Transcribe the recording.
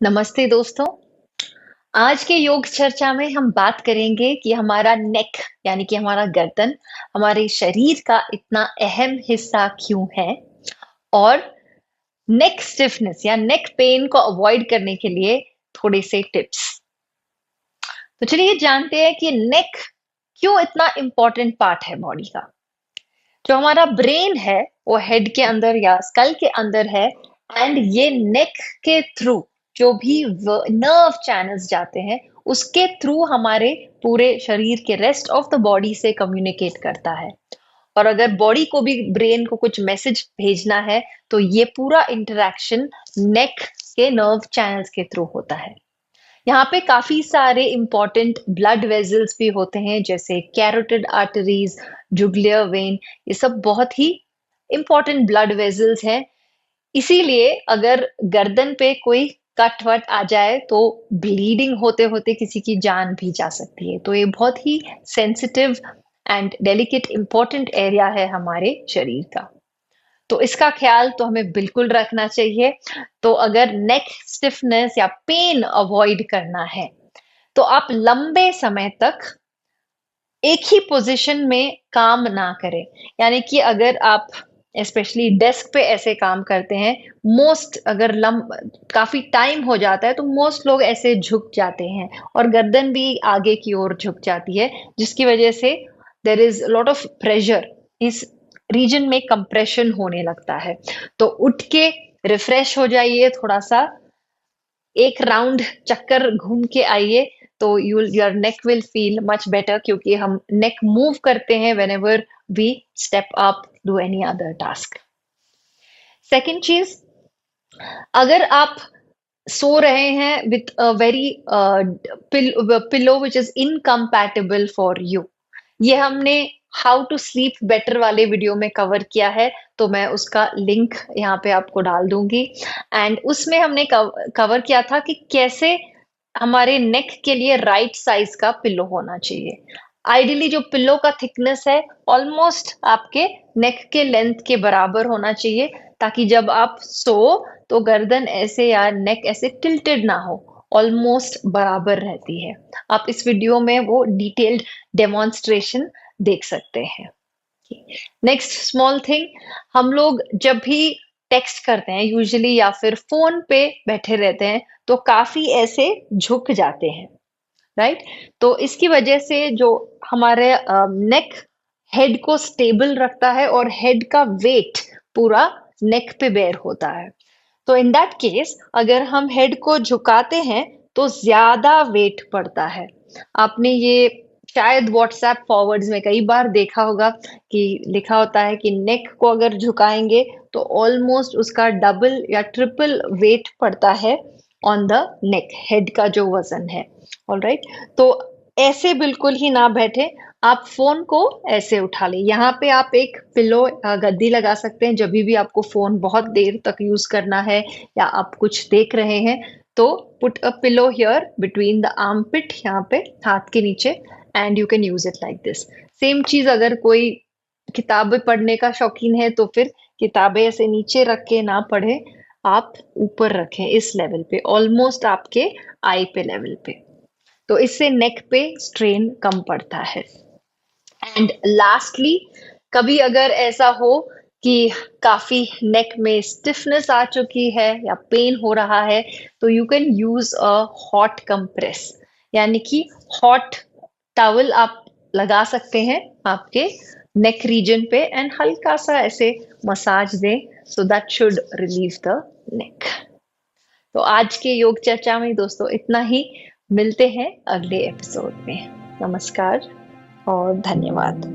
नमस्ते दोस्तों। आज के योग चर्चा में हम बात करेंगे कि हमारा नेक यानी कि हमारा गर्दन हमारे शरीर का इतना अहम हिस्सा क्यों है और नेक स्टिफनेस या नेक पेन को अवॉइड करने के लिए थोड़े से टिप्स। तो चलिए जानते हैं कि नेक क्यों इतना इम्पोर्टेंट पार्ट है बॉडी का। जो हमारा ब्रेन है वो हेड के अंदर या स्कल के अंदर है एंड ये नेक के थ्रू जो भी नर्व चैनल्स जाते हैं उसके थ्रू हमारे पूरे शरीर के रेस्ट ऑफ द बॉडी से कम्युनिकेट करता है। और अगर बॉडी को भी ब्रेन को कुछ मैसेज भेजना है तो ये पूरा इंटरेक्शन नेक के नर्व चैनल्स के थ्रू होता है। यहाँ पे काफी सारे इंपॉर्टेंट ब्लड वेजल्स भी होते हैं जैसे कैरोटिड आर्टरीज, जुगुलर वेन, ये सब बहुत ही इंपॉर्टेंट ब्लड वेजल्स हैं। इसीलिए अगर गर्दन पे कोई कट वट आ जाए तो ब्लीडिंग होते होते किसी की जान भी जा सकती है। तो ये बहुत ही sensitive and delicate important area है हमारे शरीर का। तो इसका ख्याल तो हमें बिल्कुल रखना चाहिए। तो अगर नेक स्टिफनेस या पेन अवॉइड करना है तो आप लंबे समय तक एक ही पोजीशन में काम ना करें। यानी कि अगर आप स्पेशली डेस्क पे ऐसे काम करते हैं, मोस्ट अगर काफी टाइम हो जाता है तो मोस्ट लोग ऐसे झुक जाते हैं और गर्दन भी आगे की ओर झुक जाती है, जिसकी वजह से there is lot of pressure, इस रीजन में कंप्रेशन होने लगता है। तो उठ के रिफ्रेश हो जाइए, थोड़ा सा एक राउंड चक्कर घूम के आइए तो your NEC will feel much better, क्योंकि हम नेक मूव करते हैं whenever we step up do any other task. Second चीज, अगर आप सो रहे हैं with a very pillow which is incompatible for you, ये हमने हाउ टू स्लीप बेटर वाले वीडियो में कवर किया है, तो मैं उसका लिंक यहाँ पे आपको डाल दूंगी। एंड उसमें हमने कवर किया था कि कैसे हमारे नेक के लिए राइट साइज का पिल्लो होना चाहिए। आइडियली जो पिल्लो का थिकनेस है ऑलमोस्ट आपके नेक के लेंथ के बराबर होना चाहिए, ताकि जब आप सो तो गर्दन ऐसे या नेक ऐसे टिल्टेड ना हो, ऑलमोस्ट बराबर रहती है। आप इस वीडियो में वो डिटेल्ड डेमोन्स्ट्रेशन देख सकते हैं। नेक्स्ट स्मॉल थिंग, हम लोग जब भी टेक्स्ट करते हैं यूजुअली या फिर फोन पे बैठे रहते हैं तो काफी ऐसे झुक जाते हैं, राइट। तो इसकी वजह से जो हमारे नेक हेड को स्टेबल रखता है और हेड का वेट पूरा नेक पे बेयर होता है। तो इन दैट केस अगर हम हेड को झुकाते हैं तो ज्यादा वेट पड़ता है। आपने ये शायद व्हाट्सएप फॉरवर्ड्स में कई बार देखा होगा कि लिखा होता है कि नेक को अगर झुकाएंगे तो ऑलमोस्ट उसका डबल या ट्रिपल वेट पड़ता है ऑन द नेक, हेड का जो वजन है। ऑलराइट, तो ऐसे बिल्कुल ही ना बैठे, आप फोन को ऐसे उठा ले। यहाँ पे आप एक पिलो गद्दी लगा सकते हैं जब भी आपको फोन बहुत देर तक यूज करना है या आप कुछ देख रहे हैं, तो put a pillow here between the armpit, यहाँ पे हाथ के नीचे, and you can use it like this. Same चीज अगर कोई किताबें पढ़ने का शौकीन है तो फिर किताबें ऐसे नीचे रख के ना पढ़े, आप ऊपर रखें इस लेवल पे, ऑलमोस्ट आपके आई पे लेवल पे। तो इससे नेक पे स्ट्रेन कम पड़ता है। एंड लास्टली, कभी अगर ऐसा हो कि काफी नेक में स्टिफनेस आ चुकी है या पेन हो रहा है, तो you can use a hot compress, यानी कि हॉट टॉवल आप लगा सकते हैं आपके नेक रीजन पे एंड हल्का सा ऐसे मसाज दें, so that should relieve the neck. तो आज के योग चर्चा में दोस्तों इतना ही। मिलते हैं अगले एपिसोड में। नमस्कार और धन्यवाद।